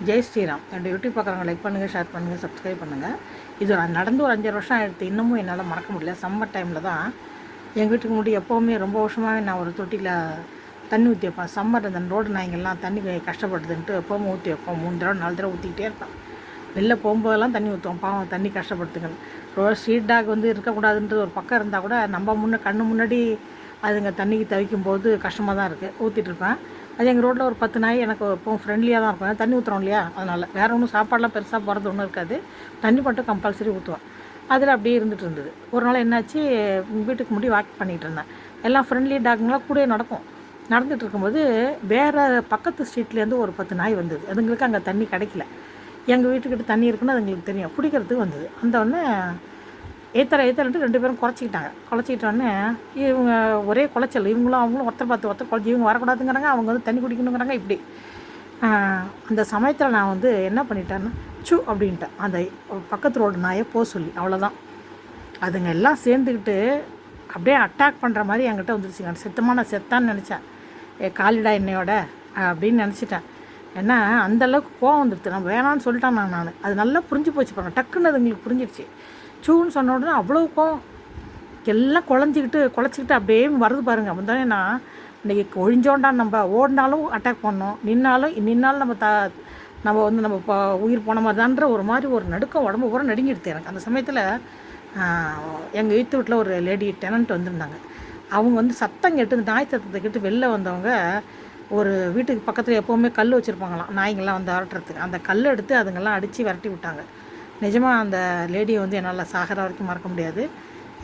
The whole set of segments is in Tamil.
ஜெய் ஸ்ரீராம். என்னோடய யூடியூப் பார்க்குறவங்க லைக் பண்ணுங்கள், ஷேர் பண்ணுங்கள், சப்ஸ்கிரைப் பண்ணுங்கள். இது நடந்து ஒரு 5 வருஷம் ஆகிடுது. இன்னமும் என்னால் மறக்க முடியல. சம்மர் டைமில் தான் எங்கள் வீட்டுக்கு முன்னாடி எப்போவுமே ரொம்ப வருஷமாகவே நான் ஒரு தொட்டியில் தண்ணி ஊற்றி வைப்பேன். சம்மர் இந்த ரோடு நாய்ங்கள்லாம் தண்ணி கஷ்டப்படுதுன்ட்டு எப்போவும் ஊற்றி வைப்போம். 3 தடவை 4 தடவை ஊற்றிக்கிட்டே இருப்பேன். வெளில போகும்போதெல்லாம் தண்ணி ஊற்றுவோம். பாவம் தண்ணி கஷ்டப்படுத்துங்கள். ஸ்ட்ரீட் டாக் இருக்கக்கூடாதுன்றது ஒரு பக்கம் இருந்தால் கூட நம்ம கண்ணு முன்னாடி அதுங்க தண்ணிக்கு தவிக்கும்போது கஷ்டமாக தான் இருக்குது. ஊற்றிட்டுருப்பேன். அது எங்கள் ரோட்டில் ஒரு 10 நாய் எனக்கு எப்போவும் ஃப்ரெண்ட்லியாக தான் இருக்கும். தண்ணி ஊற்றுறோம் இல்லையா, அதனால் வேறு ஒன்றும் சாப்பாடெலாம் பெருசாக போகிறது ஒன்றும் இருக்காது. தண்ணி மட்டும் கம்பல்சரி ஊற்றுவேன். அதில் அப்படியே இருந்துகிட்டு இருந்தது. ஒரு நாள் என்னாச்சு, வீட்டுக்கு முன்னாடி வாக் பண்ணிகிட்டு இருந்தேன். எல்லாம் ஃப்ரெண்ட்லி டாக்குங்களாம் கூட நடக்கும். நடந்துகிட்டு இருக்கும்போது வேறு பக்கத்து ஸ்ட்ரீட்லேருந்து ஒரு 10 நாய் வந்தது. அதுங்களுக்கு அங்கே தண்ணி கிடைக்கல. எங்கள் வீட்டுக்கிட்ட தண்ணி இருக்குன்னு அதுங்களுக்கு தெரியும். பிடிக்கிறதுக்கு வந்தது. வந்தோடனே ஏத்தரன்ட்டு 2 பேரும் குலைச்சிக்கிட்டோடனே இவங்க ஒரே குலைச்சல். இவங்களும் அவங்களும் ஒருத்தர் பார்த்து ஒருத்தர் குலைச்சி இவங்க வரக்கூடாதுங்கிறாங்க, அவங்க தண்ணி குடிக்கணுங்கிறாங்க. இப்படி அந்த சமயத்தில் நான் என்ன பண்ணிட்டேன்னா, அப்படின்ட்டேன். அந்த பக்கத்து ரோடு நாயை சொல்லி. அவ்வளோதான். அதுங்க எல்லாம் சேர்ந்துக்கிட்டு அப்படியே அட்டாக் பண்ணுற மாதிரி என்கிட்ட வந்துருச்சுங்க. நான் செத்தான்னு நினச்சேன். காலிடா என்னையோட அப்படின்னு நினச்சிட்டேன். ஏன்னா அந்தளவுக்கு கோவம் வந்துடுது. நான் வேணான்னு சொல்லிட்டேன். நான் அது நல்லா புரிஞ்சு போச்சு பாருங்கள். டக்குன்னு அது எங்களுக்கு புரிஞ்சிடுச்சு. சூன்னு சொன்ன உடனே அவ்வளோ கோவம். எல்லாம் குலைச்சிக்கிட்டு அப்படியே வருது பாருங்கள். வந்தோடனே நான் இன்றைக்கி ஒழிஞ்சோண்டான். நம்ம ஓடினாலும் அட்டாக் பண்ணோம், நின்னாலும் நம்ம நம்ம உயிர் போன மாதிரி தான்ற ஒரு நடுக்கம். உடம்பு பூரா நடுங்கிடுது எனக்கு. அந்த சமயத்தில் எங்கள் வீட்டில் ஒரு லேடி டெனண்ட் வந்திருந்தாங்க. அவங்க சத்தம் கேட்டு, இந்த நாய் சத்தத்தை கேட்டு வெளில வந்தவங்க ஒரு வீட்டுக்கு பக்கத்தில் எப்போவுமே கல் வச்சுருப்பாங்களாம், நாய்ங்கள்லாம் அரட்டுறதுக்கு. அந்த கல் எடுத்து அதுங்கெல்லாம் அடித்து விரட்டி விட்டாங்க. நிஜமாக அந்த லேடியை என்னால் சாகிற வரைக்கும் மறக்க முடியாது.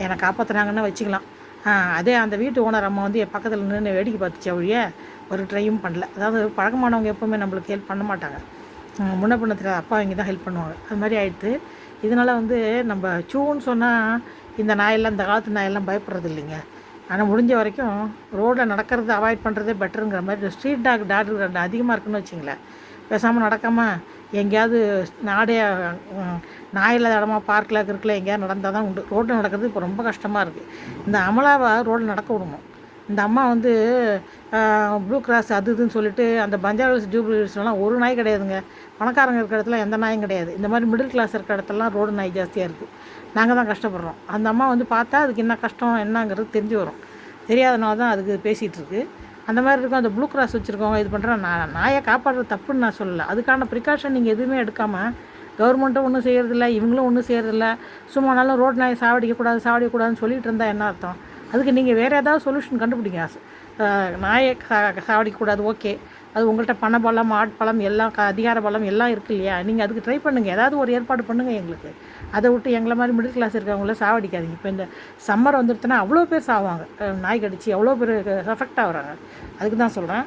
என்னை காப்பாற்றுனாங்கன்னு வச்சுக்கலாம். அதே அந்த வீட்டு ஓனர் அம்மா என் பக்கத்தில் நின்று வேடிக்கை பார்த்துச்சு. ஒழிய ஒரு ட்ரையும் பண்ணல. அதாவது பழக்கமானவங்க எப்போவுமே நம்மளுக்கு ஹெல்ப் பண்ண மாட்டாங்க. முன்ன பின்னத்தில் அப்பா இங்கே தான் ஹெல்ப் பண்ணுவாங்க. அது மாதிரி ஆகிடுது. இதனால் நம்ம சூன்னு சொன்னால் இந்த நாயெல்லாம், இந்த காலத்து நாயெல்லாம் பயப்படுறது இல்லைங்க. ஆனால் முடிஞ்ச வரைக்கும் ரோடில் நடக்கிறது அவாய்ட் பண்ணுறதே பெட்டருங்கிற மாதிரி. ஸ்ட்ரீட் டாக் அதிகமாக இருக்குன்னு வச்சிங்களேன். பேசாமல் நடக்காமல் எங்கேயாவது நாயில்லாத இடமா பார்க்கில் கிறுக்கில் எங்கேயாவது நடந்தால் தான் உண்டு. ரோட்டில் நடக்கிறது இப்போ ரொம்ப கஷ்டமாக இருக்குது. இந்த அமலாவை ரோட்டில் நடக்க விடணும். இந்த அம்மா ப்ளூ கிராஸ் அது இதுன்னு சொல்லிட்டு அந்த பஞ்சாப் ஜூபிலிஸ்லாம் ஒரு நாய் கிடையாதுங்க. பணக்காரங்க இருக்கிற இடத்துல எந்த நாயும் கிடையாது. இந்த மாதிரி மிடில் கிளாஸ் இருக்கிற இடத்துலலாம் ரோடு நாய் ஜாஸ்தியாக இருக்குது. நாங்கள் தான் கஷ்டப்படுறோம். அந்த அம்மா பார்த்தா அதுக்கு என்ன கஷ்டம் என்னங்கிறது தெரிஞ்சு வரும். தெரியாதனால தான் அதுக்கு பேசிகிட்டு இருக்குது. அந்த மாதிரி இருக்கும். அந்த ப்ளூ கிராஸ் வச்சுருக்கவங்க இது பண்ணுறேன். நாயை காப்பாடுறது தப்புன்னு நான் சொல்லலை. அதுக்கான ப்ரிகாஷன் நீங்கள் எதுவுமே எடுக்காமல் கவர்மெண்ட்டும் ஒன்றும் செய்கிறதில்ல, இவங்களும் ஒன்றும் செய்கிறதில்ல. சும்மானாலும் ரோட் நாயை சாவடிக்கக்கூடாதுன்னு சொல்லிட்டு இருந்தால் என்ன அர்த்தம்? அதுக்கு நீங்கள் வேறு ஏதாவது சொல்யூஷன் கண்டுபிடிங்க. நாயை சாவடிக்கக்கூடாது, ஓகே. அது உங்கள்கிட்ட பணபலம், ஆட்பலம் எல்லாம் அதிகார பலம் எல்லாம் இருக்குது இல்லையா? நீங்கள் அதுக்கு ட்ரை பண்ணுங்கள். ஏதாவது ஒரு ஏற்பாடு பண்ணுங்கள் எங்களுக்கு. அதை விட்டு எங்களை மாதிரி மிடில் கிளாஸ் இருக்கிறவங்கள சாவடிக்காதீங்க. இப்போ இந்த சம்மர் வந்துடுச்சுன்னா அவ்வளோ பேர் சாவாங்க. நாய் கடிச்சு அவ்வளோ பேர் எஃபெக்ட் ஆகுறாங்க. அதுக்கு தான் சொல்கிறேன்.